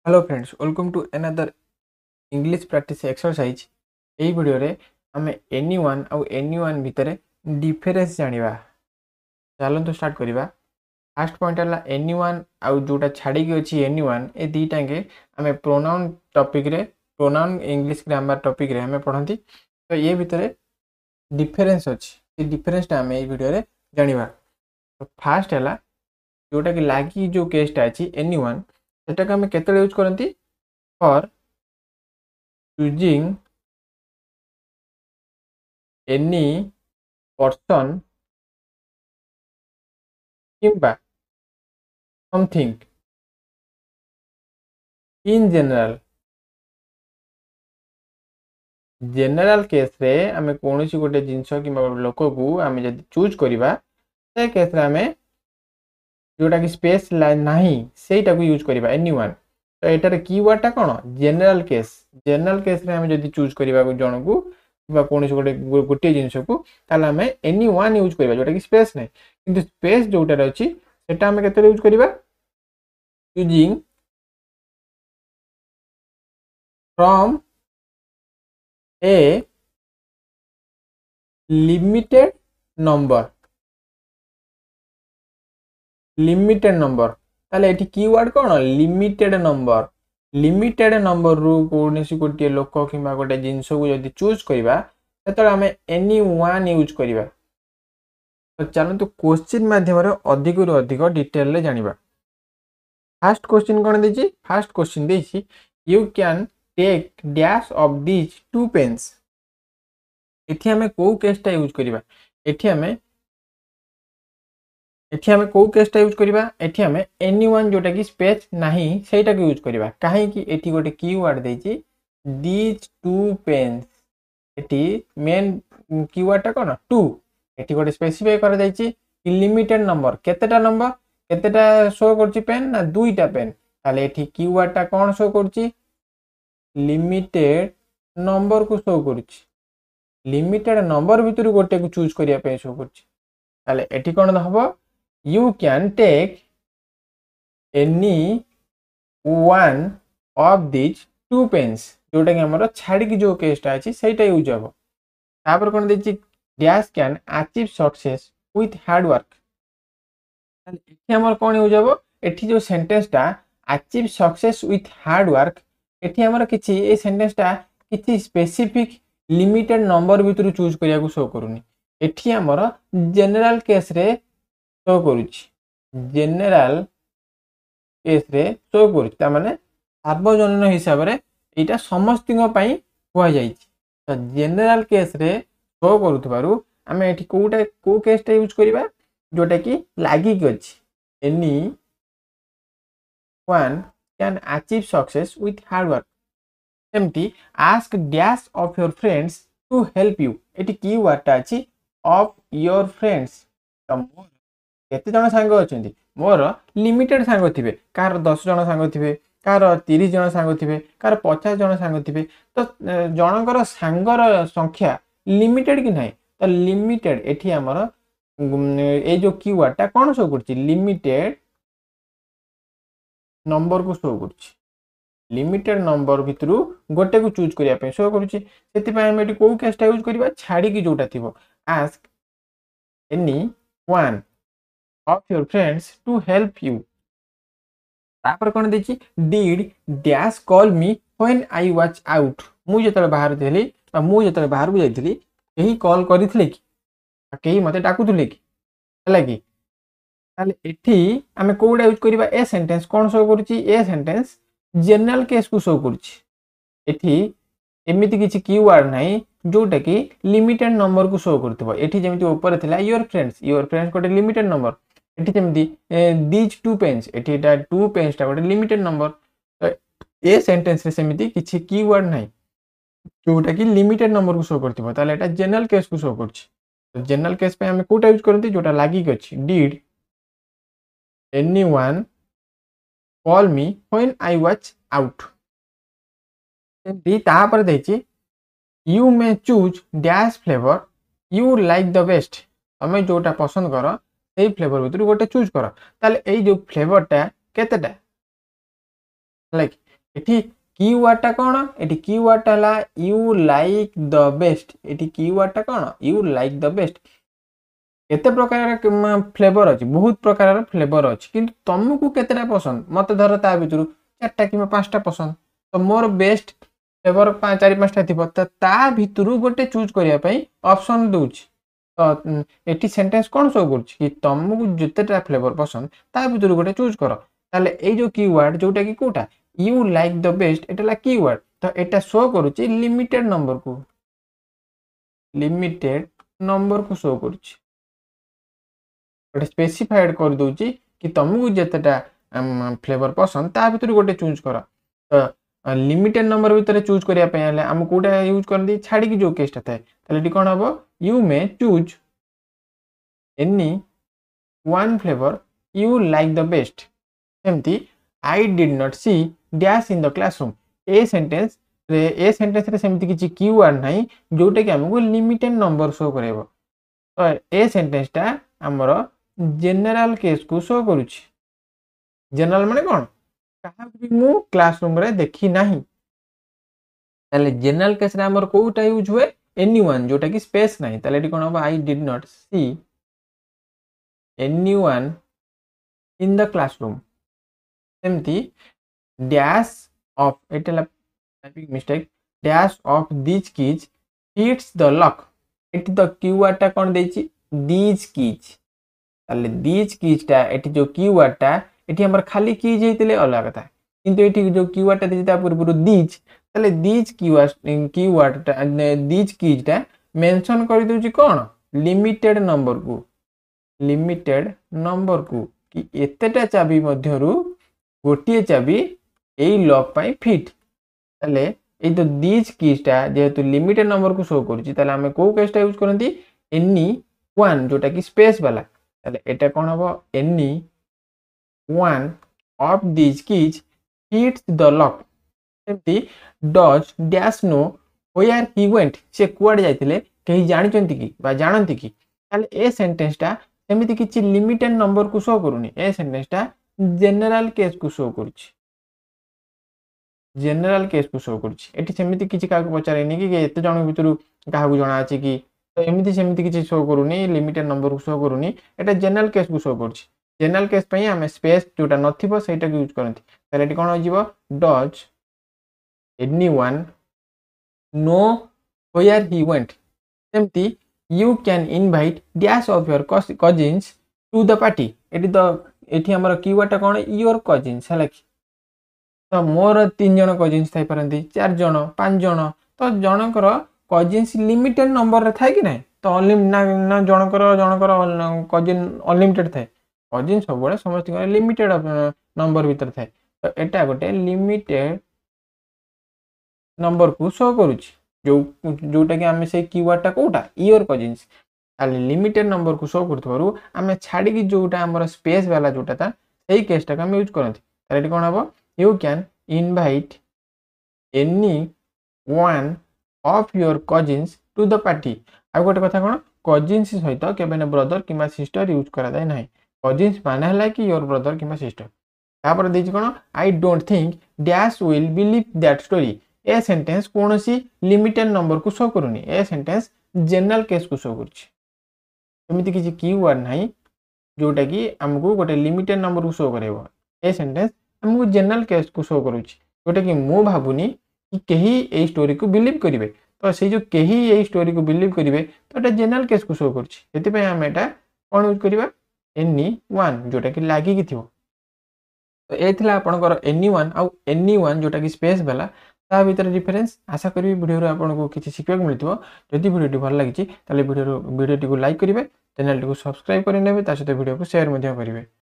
Hello friends, welcome to another English practice exercise. यही video रे आमे एनी वन आउ एनी वन भितर डिफरेंस जानिबा। चलନ୍ତୁ स्टार्ट करिबा। फर्स्ट पॉइंट हला एनी वन आउ जोटा छाड़ी के अछि एनी वन ए दीटा के आमे प्रोनाउन टॉपिक रे प्रोनाउन इंग्लिश ग्रामर टॉपिक रे आमे पढंती। तो ये भितर डिफरेंस अछि, ए डिफरेंस ता आमे ए वीडियो रे जानिबा। तो फर्स्ट हला जोटा के लागी जो केसटा अछि एनी वन सेटा के आमे केतले यूज करंती फॉर choosing any person किंबा something in general केस रे आमे कोनोसी गोटे जिंस किंबा लोक को आमे जदि चूज करिबा से केस रे आमे जोटा कि स्पेस नाही सेटा को यूज करिबा एनीवन। तो एटार कीवर्ड टा कोन जनरल केस रे आमे जदि चूज करिबा जण को किंबा कोनोसी गोटे गोटे जिंस को ताले आमे एनीवन यूज करिबा जोटा कि स्पेस नै, किंतु स्पेस जोटा रे अछि सेटा आमे केते यूज करिबा using from A limited number ताले एठी कीवर्ड कोन लिमिटेड नंबर रु कोनोसी गोटे लोक किंबा गोटे जिंस को जदि चूज करिबा सेतले आमे एनीवन यूज करिबा। तो चलନ୍ତୁ क्वेश्चन माध्यम रे अधिक रु अधिक डिटेल रे जानिबा। फर्स्ट क्वेश्चन कोन देछि, फर्स्ट क्वेश्चन देछि you can take dash of these two pens. एठी हमें को केसटा यूज करिबा, एठी हमें को केसटा यूज करिबा, एठी हमें एनीवन जोटा कि स्पेस नाही सेटा को यूज करिबा। काहे कि एठी गोटे कीवर्ड देछि दीज टू पेन्स, एठी मेन कीवर्ड टा कोन टू, एठी गोटे स्पेसिफाई कर जायछि लिमिटेड नंबर केतेटा शो करछि पेन ना दुईटा पेन, ताले एठी कीवर्ड टा कोन शो करछि लिमिटेड नंबर को शो करछि, लिमिटेड नंबर भितर गोटे को चूज करिया पे शो करछि। ताले एठी कोन हबो you can take any one of these two pens, जोटा कि हमर छाड़ी की जो केसटा अछि सेटा यूज हबो। तापर कोन देछि dash can achieve success with hard work, ताले एठी हमर कोन यूज हबो एठी जो सेंटेंस टा achieve success with hard work, एठी हमर किछि ए सेंटेंस टा किछि स्पेसिफिक लिमिटेड नंबर भितर चूज करिया को शो करूनी। एठी हमर जनरल केस रे शो करूछि, जनरल केस रे शो करूछि, ता माने सार्वजनीन हिसाब रे एटा समस्तिंग पई होआ जाईछि। तो जनरल केस रे शो करूथबारु हमें एठी कोटा को केसटा यूज करिबा जोटा कि लागी कि अछि any one can achieve success with hard work. सेमती ask dash of your friends to help you, एटी कीवर्ड टा अछि ऑफ योर फ्रेंड्स। तो मोर केते जण सांग अछंती, मोर लिमिटेड सांग थिबे, कार 10 जण सांग थिबे, कार 30 जण सांग थिबे, कार 50 जण सांग थिबे। तो जनकर सांगर संख्या लिमिटेड कि नाही, तो लिमिटेड एठी हमर ए जो कीवर्ड टा कोन शो करछि लिमिटेड नंबर को शो करछि, लिमिटेड नंबर भितरु गोटे को चूज करिया पे शो करूछि। सेति पय हम एटी को केसटा यूज करिबा छाडी की जोटा थिबो ask any one of your friends to help you. तापर कोन देछि did dash call me when I was out, मु जेतले बाहर थिली बा मु जेतले बाहर को जाइथिली एही कॉल करिथिले कि केही मते डाकुथिले कि हला कि। ताले एठी हमें कोडा यूज करिबा ए सेंटेंस कोन शो करूछि ए सेंटेंस जनरल केस को शो करूछि। एठी एमिति किछि कीवर्ड नाही जोटा कि लिमिटेड नंबर को शो करथिबो। एठी जेमिति ऊपर थिला योर फ्रेंड्स कोटे लिमिटेड नंबर, एठी जेमिति दीज टू पेन्स, एठी एटा टू पेन्स टा कोटे लिमिटेड नंबर। तो ए सेंटेंस रे सेमिति किछि कीवर्ड नाही जोटा कि लिमिटेड नंबर को शो करथिबो, ताले एटा जनरल केस को शो करछि। तो जनरल केस पे हमें कोटा यूज करंती जोटा लागी गछि did anyone call me when I was out. दी तापर देछि you may choose dash flavour you like the best, हमें जोटा पसंद करो सेही फ्लेवर भितर गोटे चूज करो। ताले एई जो फ्लेवर टा केतेटा लाइक एठी कीवर्डटा कोन एठी कीवर्डटा हला यू लाइक द बेस्ट एठी कीवर्डटा कोन यू लाइक द बेस्ट केते प्रकार फ्लेवर अछि बहुत प्रकार फ्लेवर अछि किंतु तुमको केतेटा पसंद मते धर ता भितरु चारटा कि पांचटा पसंद तो मोर बेस्ट फ्लेवर 4-5टा थिबो त ता भितरु गोटे चूज करिया पई ऑप्शन दोछि तो एटी सेंटेंस कोन शो करछि कि तुमको जतेटा फ्लेवर पसंद ता भितरु गोटे चूज करो ताले ए जो कीवर्ड जोटा कि कोटा यू लाइक द बेस्ट एटाला कीवर्ड तो एटा शो करूछि लिमिटेड नंबर को शो करूछि गोटे स्पेसिफाइड कर दोछि कि तुमको जतेटा फ्लेवर पसंद ता भितरु गोटे चूज करो तो लिमिटेड नंबर भितर चूज करिया पे हले हम कोटा यूज करनी छाड़ी की जो केसटा थाए ताले टी कोन हबो you may choose any one flavour you like the best सेमती I did not see dash in the classroom ए सेंटेंस रे सेमती किछि कीवर्ड नाही जोटा कि हमको लिमिटेड नंबर शो करेबो तो ए सेंटेंस टा हमरो जनरल केस को शो करूछि जनरल माने कोन कहा भी मु क्लासरूम रे देखि नाही ताले जनरल केस रे हमर कोटा यूज हुए एनीवन जोटा कि स्पेस नाही ताले टी कोन हबो I did not see anyone in the classroom सेमती डैश ऑफ एटला typing mistake dash of these keys hits the lock एटी द कीवर्ड टा कोन देछि दीज कीज ताले दीज कीज टा एटी जो कीवर्ड टा एटी हमर खाली कीज हेतिले अलग कथा किंतु एटी जो कीवर्ड टा देछि ता पूर्व दीज ताले दीज कीवर्ड टा दीज कीज टा मेंशन कर दोछि कोन लिमिटेड नंबर को कि एतेटा चाबी मध्यरु गोटिए चाबी एई लॉक पाई फिट ताले ए तो दीज कीज टा जेहेतु लिमिटेड नंबर को शो करूछि ताले हमें को केसटा यूज करंती एनी वन जोटा कि स्पेस वाला ताले एटा कोन हबो any one of these keys hits the lock सेमती does dash know where he went से कुआड जाइतिले कहि जानिचंती कि बा जानंती कि ताले ए सेंटेंस टा सेमिति किछि लिमिटेड नंबर को शो करूनी ए सेंटेंस टा जनरल केस को शो करूछि एटी सेमिति किछि काको पचारेनी कि एते जण भितरु काहाकू जणा अछि कि तो एमिति सेमिति किछि शो करूनी लिमिटेड नंबर को शो करूनी एटा जनरल केस को शो करछि जनरल केस पई हमें स्पेस जोटा नथिबो सेटा को यूज करंती ताले एटी कोन हो जिवो does anyone know where he went सेमती you can invite dash of your cousins to the party एटी हमर कीवर्ड टा कोन योर कजिन्स हला कि तो मोर 3 जण कजिन्स थाई परंती 4 जण 5 जण तो जनकर कजिन्स लिमिटेड नंबर रे थाई कि नै तो ना जनकर कजिन अनलिमिटेड थाए कजिन सब बळे समस्त लिमिटेड नंबर भीतर थाए तो एटा गोटे लिमिटेड नंबर को शो करूछि जोटा कि आमे से कीवर्ड टा कोटा योर कजिन्स ताले लिमिटेड नंबर को शो करथवरु आमे छाडी कि जोटा हमर स्पेस वाला जोटा था सेही केस टा हम यूज करंती ताले कोन हबो you can invite any one of your cousins to the party आ गोटे कथा कोन कजिन्स सहित केबेने ब्रदर किबा सिस्टर यूज करा जाय नाही कजिन्स माने हला कि योर ब्रदर किबा सिस्टर तापर देछि कोन I don't think dash will believe that story ए सेंटेंस कोनोसी लिमिटेड नंबर को शो करूनी ए सेंटेंस जनरल केस को शो करछि एमिति किछि कीवर्ड नाही जोटा कि हमको गोटे लिमिटेड नंबर को शो करेबो ए सेंटेंस हमको जनरल केस को शो करूछि जोटा कि मो भाबुनी कि केही ए स्टोरी को बिलीव करिवे तो से जो केही ए स्टोरी को बिलीव करिवे तो एटा जनरल केस को शो करछि सेति पे हम एटा कोन यूज करिवा एनी वन जोटा कि लागी कि थिबो तो ए थिला आपनकर एनी वन जोटा कि स्पेस वाला ता भीतर डिफरेंस आशा करी वीडियो रे आपन को किछि सिखिबा मिलतिबो जदि वीडियो भल लागिछि ताले वीडियो को लाइक करिवे चैनल को सब्सक्राइब करि नेबे ता सहित वीडियो को शेयर मध्य करिवे।